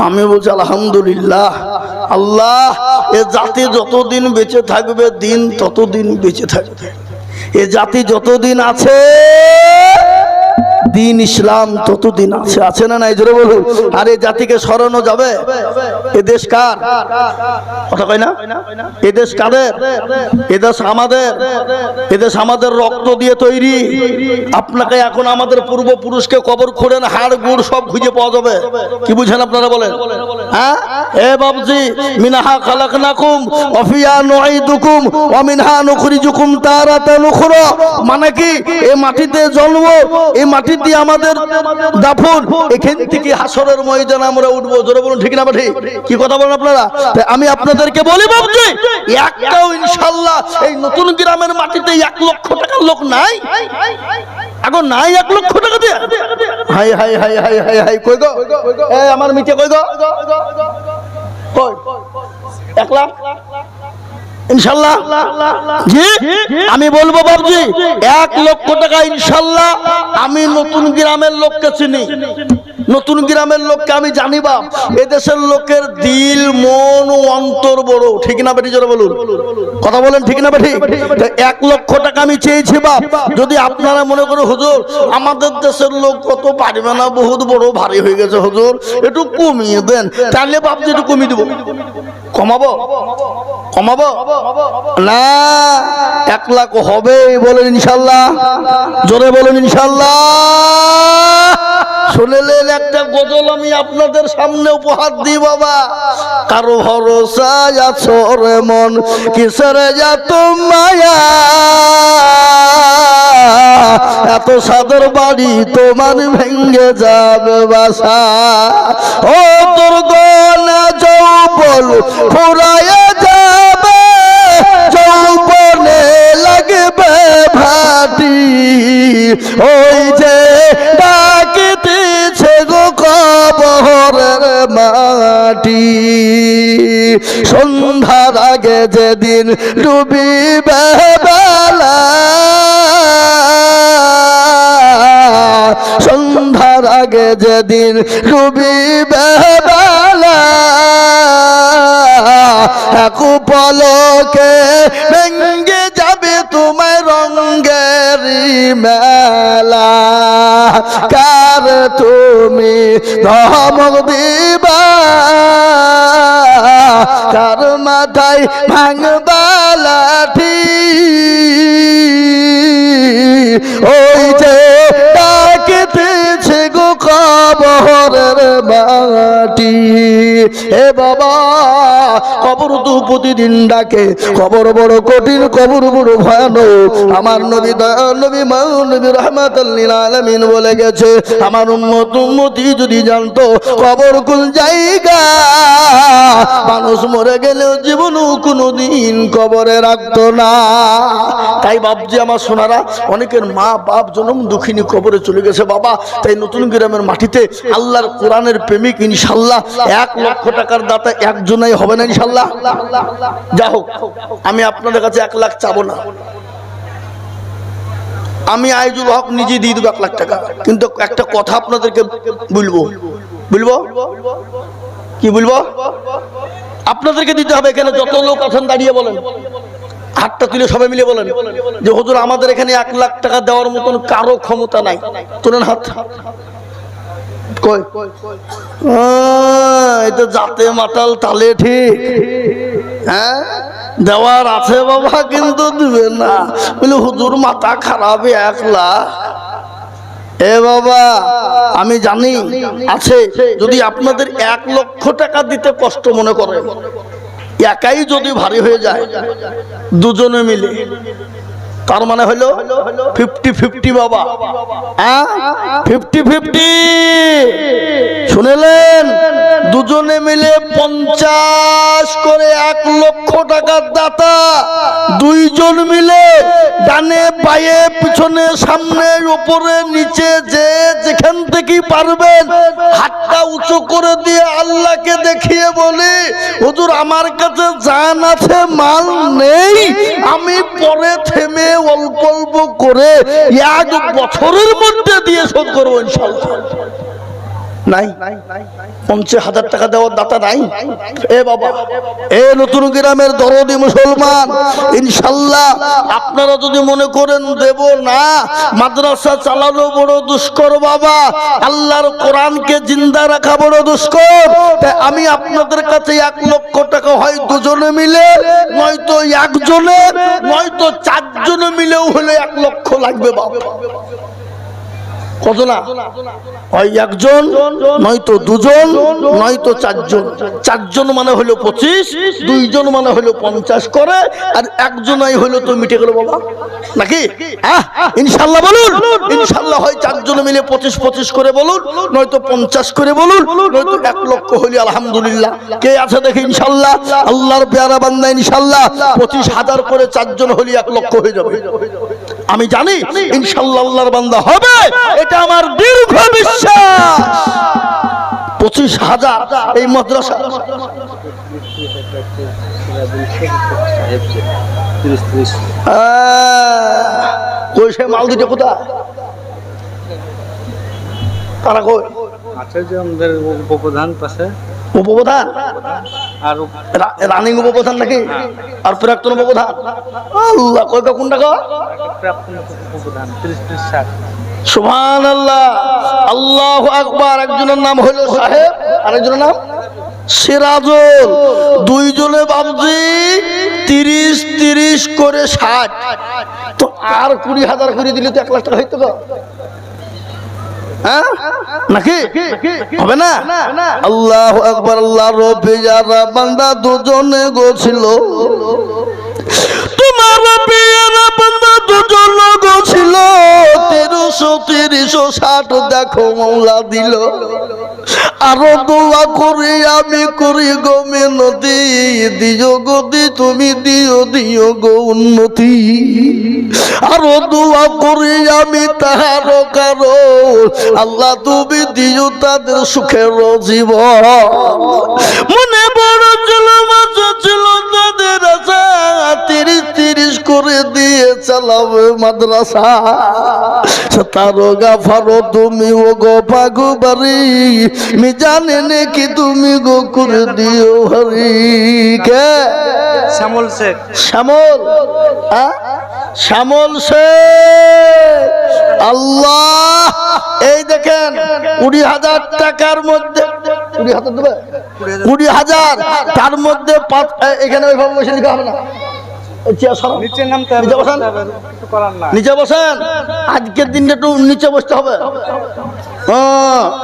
A: আমি বলছি আলহামদুলিল্লাহ, আল্লাহ এ জাতি যতদিন বেঁচে থাকবে দিন ততদিন বেঁচে থাকবে। এ জাতি যতদিন আছে দিন ইসলাম ততদিন আছে, আছে না নাই? জোরে বলুন। আর এই জাতিকে সরানো যাবে? এ দেশ কার? কথা কয় না? এ দেশ কাদের? এ দেশ আমাদের। এ দেশ আমাদের রক্ত দিয়ে তৈরি। আপনাকে এখন আমাদের পূর্বপুরুষকে কবর খোঁড়েন, হাড় গুড় সব খুঁজে পাওয়া যাবে। কি বুঝেন আপনারা বলেন? হ্যাঁ, এ বাবজি, মিনহা খালাকনাকুম ওয়া ফিহা নুঈদুকুম ওয়া মিনহা নুখরিজুকুম তারাতান উখরা। মানে কি, এই মাটিতে জন্ম, এই মাটি দিয়ে আমাদের দাফন, এখান থেকে হাসরের ময়দানে আমরা উঠবো। জোরে বলুন ঠিক না ঠিক? কি কথা বলেন আপনারা? আমি আপনাদেরকে বলি বাবজি, একটাও ইনশাআল্লাহ এই নতুন গ্রামের মাটিতে 1 লক্ষ টাকার লোক নাই। এখন নাই 1 লক্ষ টাকা দিয়ে? High high high high high high, কই গো? এই আমার মিটে কই গো? কই 1 লাখ ইনশাআল্লাহ? জি, আমি বলবো বাবজি 1 লক্ষ টাকা ইনশাআল্লাহ। আমি নতুন গ্রামের লোককে চিনি, নতুন গ্রামের লোককে আমি জানি। বাপ, এদেশের লোকের দিল মন অন্তর বড়, ঠিক না বেটি? জোরে বলুন, কথা বলেন ঠিক না বেটি? 1 লক্ষ টাকা আমি চেয়েছি বাপ। যদি আপনারা মনে করেন হুজুর আমাদের দেশের লোক কত পারবে না, বহুত বড় ভারী হয়ে গেছে হুজুর, একটু কমিয়ে দেন, তাহলে বাপজি একটু কমিয়ে দেবো। কমাবো? কমাবো না, 1 লাখ হবে বলেন ইনশাআল্লাহ? জোরে বলেন ইনশাআল্লাহ। শুনলেন? একটা গজল আমি আপনাদের সামনে উপহার দিই বাবা। কারো ভরসা আছো রে মন, কিসের যত মায়া, এত সাদর বাড়ি তোমার ভেঙ্গে যাবে বাসা। ও তোর গনা যৌবন ফুরায়ে যাবে, যৌবনে লাগবে ভাটি, ওই যে ডাকিতেছে গো কবরের মাটি। সন্ধ্যার আগে যেদিন ডুবিবে বেলা, সন্ধ্যার আগে যেদিন ডুবিবে বেলা, এক পলকে ভেঙ্গে যাবে তোমার রঙের মেলা। কার তুমি ধমক দিবা, কার মাথায় ভাঙবা লাঠি, ওই যে ডাকিতেছে গো কবরের মাটি। হে বাবা, কবর তো প্রতিদিন ডাকে, কবর বড় কঠিন, কবর বড় ভয়ানক। আমার নবী দয়াল নবী নবী রাহমাতুল লিল আলামিন বলে গেছে, আমার উম্মতি যদি জানতো কবর কোন জায়গা, মানুষ মরে গেলেও জীবনও কোনোদিন কবরে রাখতো না। তাই বাপজি আমার সোনারা, অনেকের মা বাপ জনম দুঃখিনী কবরে চলে গেছে বাবা। তাই নতুন গ্রামের মাটিতে আল্লাহর কোরআনের প্রেমিক ইনশাআল্লাহ 1 লক্ষ টাকার দাতা একজনই হবে না ইনশাআল্লাহ। যা হোক, আমি আপনাদের কাছে 1 লাখ চাবো না, আমি আইজুল হক নিজে দিয়ে দেবো 1 লাখ টাকা। কিন্তু একটা কথা আপনাদেরকে বলবো, কি বলবো? আপনাদেরকে দিতে হবে। এখানে যত লোক আছেন দাঁড়িয়ে বলেন, হাতটা তুলে সবাই মিলে বলেন যে হুজুর আমাদের এখানে 1 লাখ টাকা দেওয়ার মতন কারো ক্ষমতা নাই। তোলেন হাত। কই এটা জাতে মাতাল তালে ঠিক, হ্যাঁ দেওয়ার আছে বাবা, কিন্তু দিবেন না। বলে হুজুর মাথা খারাপ 1 লাখ। এ বাবা, আমি জানি আছে। যদি আপনাদের 1 লক্ষ টাকা দিতে কষ্ট মনে করেন, একাই যদি ভারী হয়ে যায়, দুজনে মিলে, তার মানে হলো 50-50 বাবা। 50-50 শুনেলেন? দুজনে মিলে 50 করে 1 লক্ষ টাকার দাতা, 2 জন মিলে ডানে বায়ে পিছনে সামনে উপরে নিচে যে যেখান থেকে পারবেন হাতটা উঁচু করে দিয়ে আল্লাহকে দেখিয়ে বলি, হুজুর আমার কাছে জান আছে মাল নেই, আমি পরে থেমে অল্প অল্প করে 1 বছরের মধ্যে দিয়ে শোধ করবো ইনশাআল্লাহ। নাই 50,000 টাকা দেওয়ার দাতা নাই। এ বাবা, এ নতুন গ্রামের দরদি মুসলমান, ইনশাল্লাহ আপনারা যদি মনে করেন দেব না, মাদ্রাসা চালানো বড় দুষ্কর বাবা, আল্লাহর কোরআনকে জিন্দা রাখা বড় দুষ্কর। তাই আমি আপনাদের কাছে 1 লক্ষ টাকা হয় দুজনে মিলে, নয়তো একজনে, নয়তো 4 জনে মিলেও হলে 1 লক্ষ লাগবে বাবা। কত না? হয় একজন, নয়তো দুজন, নয়তো 4 জন। 4 জন মানে হলো 25, 2 জন মানে হলো 50 করে, আর একজনই হলো তো মিটে গেল বাবা, নাকি? ইনশাল্লাহ বলুন। ইনশাল্লাহ হয় 4 জন মিলে 25 করে বলুন, নয়তো 50 করে বলুন, নয়তো 1 লক্ষ হইলে আলহামদুলিল্লাহ। কে আছে দেখি ইনশাল্লাহ, আল্লাহর পেয়ারা বান্দা ইনশাল্লাহ 25,000 করে 4 জন হলে 1 লক্ষ হয়ে যাবে। আমি জানি ইনশাল্লাহ আল্লাহর বান্দা হবে, এটা আমার দীর্ঘ বিশ্বাস। 25,000 এই মাদ্রাসা কই, সে মাল দিতে কোথায়? তারা কই আছে যে আমাদের উপপ্রধান পাশে, উপপ্রধান আর রানিং উপপ্রধান নাকি, আর প্রাক্তন উপপ্রধান? আল্লাহ, কই কোন টাকা? প্রাক্তন উপপ্রধান 30-60। সুবহানাল্লাহ, আল্লাহু আকবার। একজনের নাম হলো সাহেব, আরেকজনের নাম সিরাজুল। 2 জনে বাবজি 30 করে 60, তো আর 20,000 করে দিলে তো 1 লাখ টাকা হইতো, হ্যাঁ নাকি? হবে না? আল্লাহু আকবার। আল্লাহ রব্বে যারা বান্দা দুজনে গোছিল, তোমার রব্বে যারা বান্দা দুজনে গোছিল, 1360 দেখো মওলা দিল। আরো দোয়া করি আমি করি গো মিনতি, দিও গদি তুমি দিও দিও গো উন্নতি। আরো দোয়া করি আমি তাহার কারো, আল্লাহ তুমি দিও তাদের সুখের জীবন। মনে বড় ছিল তাদের আশা, 30 করে দিয়ে চালাবে মাদ্রাসা। তারো গাফারো তুমি ও গো পাগু বাড়ি, মি জানে নাকি তুমি গো করে দিও হরি। কে? শ্যামল শেখ। শ্যামল, শ্যামল শেখ। আল্লাহ, এই দেখেন 20,000 টাকার মধ্যে 20,000 দেবে, 20,000 তার মধ্যে এখানে ওইভাবে বসে লিখা হবে না, নিচে বসেন। আজকের দিনটা একটু নিচে বসতে হবে।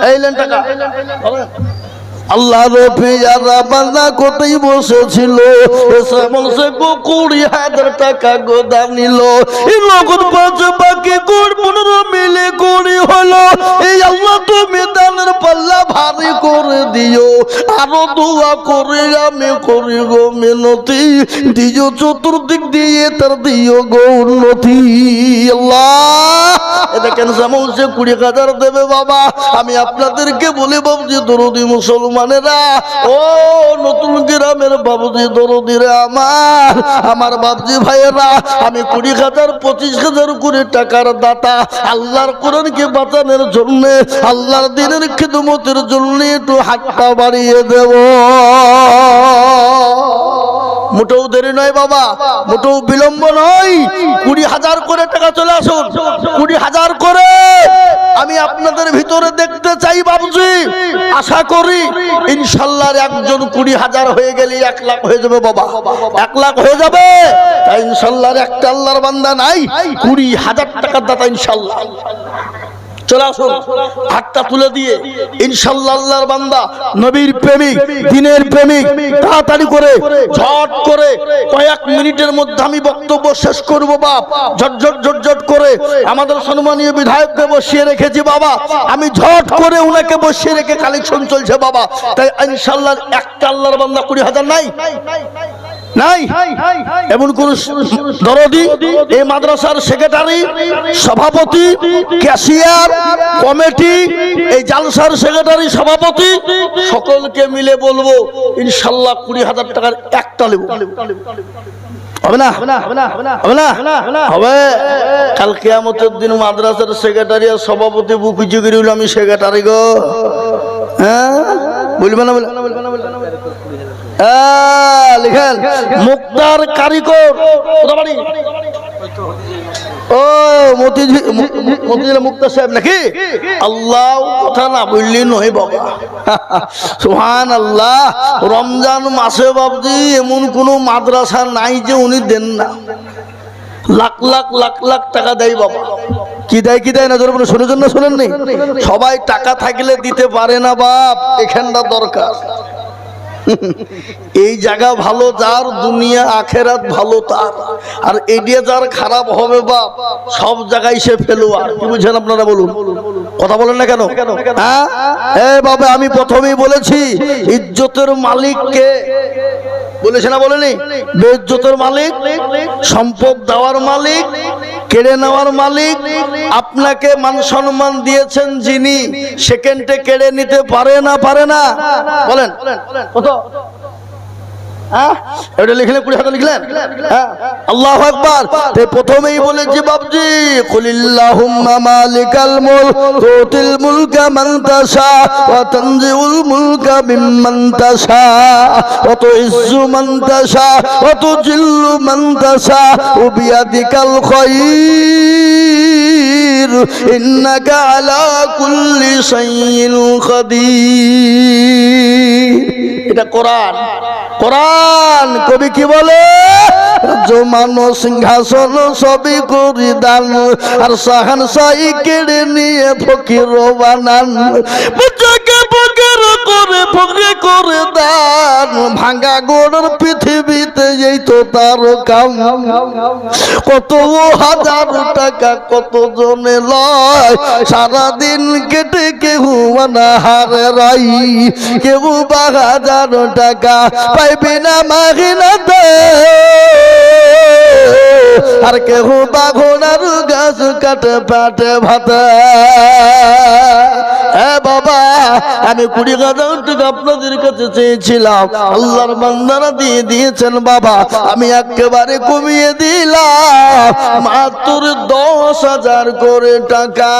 A: এই লেন টাকা। আল্লাহ রফি যারা বান্দা কোথায় বসেছিল, এসে বলছে গো 20,000 টাকা গোদাম নিল। এই নগদ 5 বাকি গুড় 15 মিলে কুড়ি হলো। এই আল্লাহ তুমি দানের পাল্লা ভারী করে দিও। আরো দোয়া করে আমি করি গো মিনতি, দিও চতুর্দিক দিয়ে তার দিও গো উন্নতি। আল্লাহ, এটা কেন যেমন সে 20,000 দেবে বাবা। আমি আপনাদেরকে বলি বাবুজি দরদি মুসলমানেরা, ও নতুন গ্রামের বাবুজি দরদিরে আমার বাবজি ভাইয়েরা, আমি 20,000 25,000 করে টাকার দাতা। আল্লাহর কোরআনকে বাঁচানোর জন্য, আল্লাহর দ্বীনের খিদমতের জন্য একটু হাতটা বাড়িয়ে দেব। মোটেও দেরি নয় বাবা, মোটেও বিলম্ব নয়। 20,000 করে টাকা চলে আসুন, 20,000 করে। আমি আপনাদের ভিতরে দেখতে চাই বাবুজি। আশা করি ইনশাল্লাহ একজন 20,000 হয়ে গেলে 1 লাখ হয়ে যাবে বাবা, 1 লাখ হয়ে যাবে। তাই ইনশাল্লাহ একটা আল্লাহর বান্দা নাই 20,000 টাকার দাতা ইনশাল্লাহ। চলে আসুন, হাতটা তুলে দিয়ে ইনশাল্লাহ আল্লাহর বান্দা, নবীর প্রেমিক, দ্বীনের প্রেমিক, তাড়াতাড়ি করে ঝট করে কয়েক মিনিটের মধ্যে আমি বক্তব্য শেষ করব বাপ। ঝটঝট করে আমাদের সম্মানীয় বিধায়ককে বসিয়ে রেখেছি বাবা। আমি ঝট করে উনাকে বসিয়ে রেখে কালেকশন চলছে বাবা। তাই ইনশাল্লাহ একটা আল্লাহর বান্দা 20,000 নাই নাই এমন কোন দরদি, এই মাদ্রাসার সেক্রেটারি, সভাপতি, ক্যাশিয়ার, কমিটি, এই জালসার সেক্রেটারি, সভাপতি, সকলকে মিলে বলবো ইনশাল্লাহ 20,000 টাকার একটা নেব। হবে না? হবে। কাল কিয়ামতের দিন মাদ্রাসার সেক্রেটারি আর সভাপতি বুকুচি করে আমি সেক্রেটারি গো। হ্যাঁ বলবে না, লিখেন মুক্তার কারিগর কোথা বাড়ি? ও মতিঝিল মুক্তার সাহেব নাকি? আল্লাহ কথা না বললি নয় বাবা। সুবহানাল্লাহ। রমজান মাসে বাবজি এমন কোন মাদ্রাসা নাই যে উনি দেন না। লাখ লাখ লাখ লাখ টাকা দেয় বাবা। কি দেয় কি দেয় না জোরে বলে শুনেছেন না শুনেননি? সবাই টাকা থাকলে দিতে পারে না বাপ, এখানটা দরকার। এই জায়গা ভালো যার, দুনিয়া আখেরাত ভালো তার। আর এডিয়া যার খারাপ হবে বাপ, সব জায়গায় সে ফেলুয়ার। কি বুঝছেন আপনারা বলুন? কথা বলেন না কেন? হ্যাঁ এ বাবা, আমি প্রথমেই বলেছি ইজ্জতের মালিককে বলেছে না বলেনি? বেইজ্জতের মালিক, সম্পদ দেওয়ার মালিক, কেড়ে নেওয়ার মালিক। আপনাকে মান সম্মান দিয়েছেন যিনি, সেকেন্ডে কেড়ে নিতে পারে না? পারে না? বলেন কত? এটা লিখলেন 20 হাজার লিখলেন। আল্লাহু আকবার। প্রথমেই বলেছি বাবজি কুলিল্লাহুম্মা মালিকাল মুলক তুতিল মুলকা মান তাশা ওয়া তানজিউল মুলকা মিম্মান তাশা ওয়া তুইজ্জু মান তাশা ওয়া তুজিল্লু মান তাশা ওয়া বিয়াদিকাল খায়র ইন্নাকা আলা কুল্লি শাইইন কাদির। এটা কোরআন। কোরআন কবি কি বলে? জমানো সিংহাসন সবই করি দান, আর সাহান সাই কেড়ে নিয়ে ফকির বানান। বুঝাকে ফকির করে ফকির করে দান, ভাঙা গোড়ের পৃথিবীতে এই তো তার কাম। কত হাজার টাকা কত জনে লয়, সারাদিন কেটে কেউ হারে রাই। কেউ 1000 টাকা পাইবি না মাগিনাতে, আর কেউ বাঘনার গাছ কাটে পাটে ভাতে। বাবা আমি 20,000 টাকা আপনাদের কাছে চেয়েছিলাম, আল্লাহর বান্দারা দিয়ে দিয়েছেন বাবা। আমি একেবারে কমিয়ে দিলাম মাত্র 10,000 করে টাকা।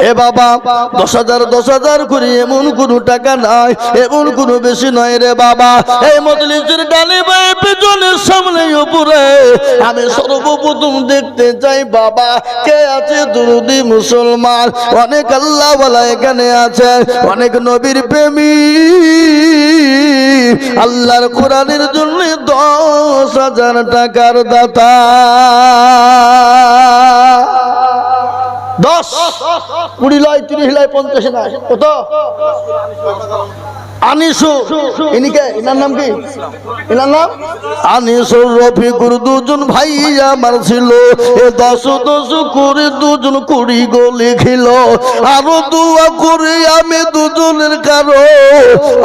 A: এ বাবা 10,000 করে এমন কোন টাকা নাই, এমন কোন বেশি নয় রে বাবা। এই মজলিসের ডানে বায়ে পেছনে সামনে উপরে আমি সর্বপ্রথম দেখতে চাই বাবা কে আছে দুরুদি মুসলমান। অনেক আল্লাহ ওয়ালা এখানে আছে, অনেক নবীর প্রেমী, আল্লাহর কোরআনের জন্য 10,000 টাকার দাতা। 10 20 লয় 30 লয় 50 নয় কত? আনিসু। ইনিকে ইনার নাম কি? ইনার নাম আনিসুর রফিকুর। দুজন ভাই আমার ছিল, এ 10 করে দুজন 20 গো লিখিল। আরো দোয়া করি আমি দুজনের কারো,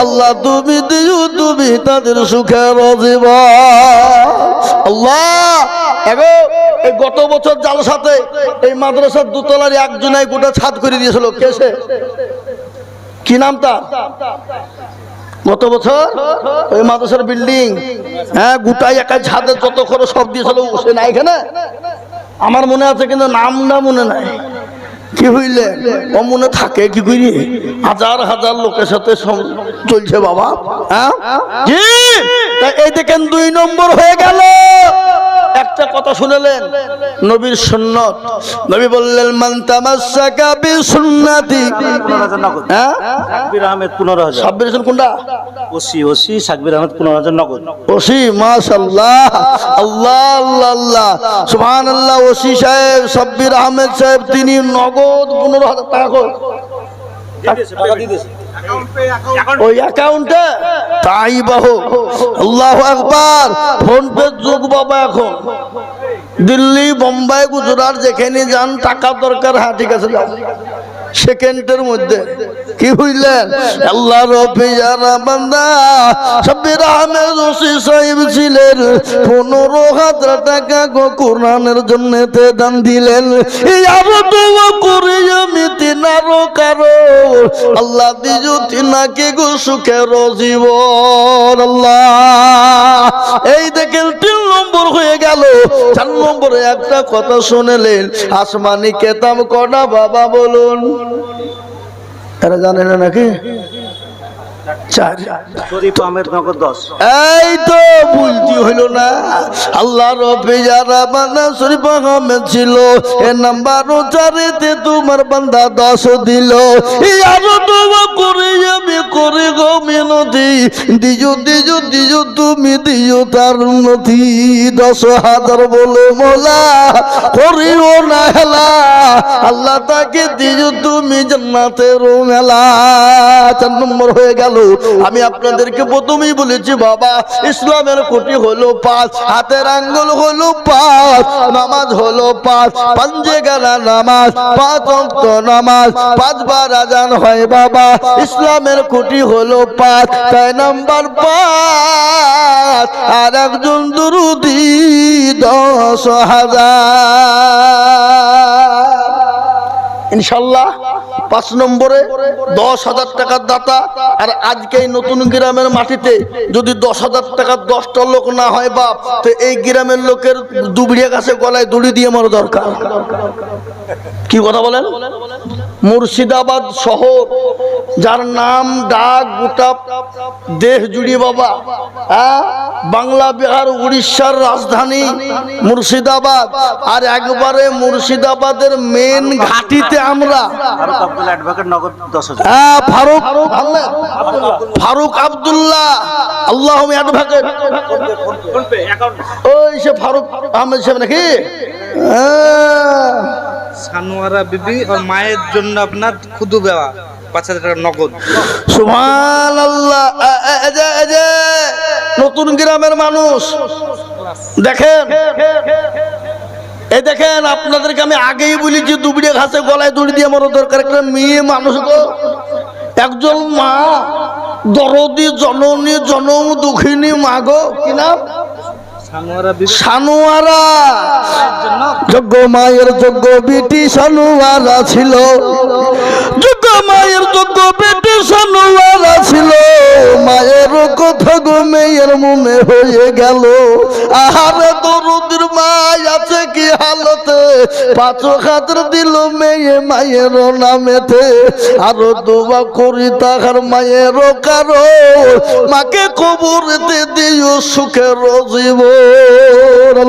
A: আল্লাহ তুমি দিও তুমি তাদের সুখের জীবন। আল্লাহ এগো এই গত বছর জালসাতে এই মাদ্রাসার দোতলার একজনাই গোটা ছাদ করে দিয়েছিল। কেসে কি নাম তার? গত বছর ওই মাদ্রাসার বিল্ডিং, হ্যাঁ গোটাই একা ছাদের যত খরচ সব দিয়েছিল সে নাই এখানে। আমার মনে আছে কিন্তু নামটা মনে নাই। কি হইলে ও মনে থাকে কি করি? হাজার হাজার লোকের সাথে চলছে বাবা। হ্যাঁ জি, এই দেখেন 2 নম্বর হয়ে গেল। একটা কথা শুনলেন নবীর সুন্নাত। নবী বললেন মান তামাসসাকা বিসুন্নতি। হ্যাঁ সাকবির আহমেদ 15,000। সাব্বির হোসেন কোনটা? ওসি সাকবির আহমেদ 15,000 নগদ। ওসি মাশাআল্লাহ, আল্লাহ আল্লাহ আল্লাহ সুবহানাল্লাহ। ওসি সাহেব সাব্বির আহমেদ সাহেব তিনি নগদ 15,000 টাকা করে ওই অ্যাকাউন্টে। তাই বাহু আল্লাহু আকবার। ফোন পে যুগ বাবা এখন। দিল্লি বোম্বাই গুজরাট যেখানে যান টাকা দরকার, হ্যাঁ ঠিক আছে যাও, সেকেন্ডের মধ্যে কি বুঝলেন? আল্লাহর পেয়ারা বান্দা সাব্বির আহমেদ ওসি সাহেব ছিলেন 15,000 টাকা কোরআনের জন্য দান দিলেন। আরো দোয়া করে আমি তিনারও কারো আল্লাহ দিজু তিনাকে গো সুখের জীবন। আল্লাহ এই দেখেন 3 নম্বর হয়ে গেল। 4 নম্বরে একটা কথা শুনলেন, আসমানি কেতাব কটা বাবা বলুন? এরা জানে না নাকি? 4।
B: শরীফ আহমেদ নগর 10।
A: এই তো বলতে হইল না। আল্লাহর পেয়ারা বান্দা শরীফ আহমেদ ছিল, এ নাম্বার 4-তে তোমার বান্দা 10 দিল। আরো দোয়া করে আমি করে গো মিনতি, দিজু দিজু দিজু তুমি দিজু তার উন্নতি। 10,000 বলে মোলা করিও না হেলা, আল্লাহ তাকে দিজু তুমি জান্নাতের মেলা। 4 নম্বর হয়ে গেল। আমি আপনাদেরকে প্রথমেই বলেছি বাবা, ইসলামের খুঁটি হলো 5, হাতের আঙ্গুল হলো 5, নামাজ হলো 5, পাঞ্জেগানা নামাজ, 5 ওয়াক্ত নামাজ, 5 বার আজান হয় বাবা। ইসলামের খুঁটি হলো 5, তাই নাম্বার 5। আর একজন দুরুদি 10,000 ইনশাল্লাহ। 5 নম্বরে 10,000 টাকার দাতা। আর আজকে এই নতুন গ্রামের মাটিতে যদি 10,000 টাকার 10টা লোক না হয় বাপ, তো এই গ্রামের লোকের দুবড়িয়া গাছে গলায় দড়ি দিয়ে মারা দরকার। কি কথা বলেন? মুর্শিদাবাদ শহর, যার নাম ডাক গোটা দেশ জুড়িয়ে বাবা, বাংলা বিহার উড়িষ্যার রাজধানী মুর্শিদাবাদ। আর একবারে মুর্শিদাবাদের মেন ঘাটিতে আমরা ফারুক আব্দুল্লাহ আল্লাহ অ্যাডভোকেট, ওই সে ফারুক আহমেদ সাহেব নাকি?
C: সানোয়ারা বিবি আর মায়ের জন্য আপনার খুদু দেওয়া 5,000 টাকা নগদ।
A: সুবহানাল্লাহ। নতুন গ্রামের মানুষ দেখেন, এই দেখেন আপনাদেরকে আমি আগেই বলেছি দুবড়ে ঘাসে গলায় দড়ি দিয়ে মরা দরকার। একটা মেয়ে মানুষ গো, একজন মা দরদি জননী জনম দুঃখিনী মা গো, কি নাম? সানোয়ারা। যোগ্য মায়ের যোগ্য বেটি সানোয়ারা ছিল, যোগ্য মায়ের যোগ্য বেটি সানোয়ারা ছিল। মায়ের কথা গো মেয়ের মনে হয়ে গেল, আহারে দরদির মা আছে কি হালতে, 5,000 দিল মেয়ে মায়ের নামেতে। আরো দোয়া করি তাহার মায়ের কারো, মাকে কবরতে দিও সুখের জীবন।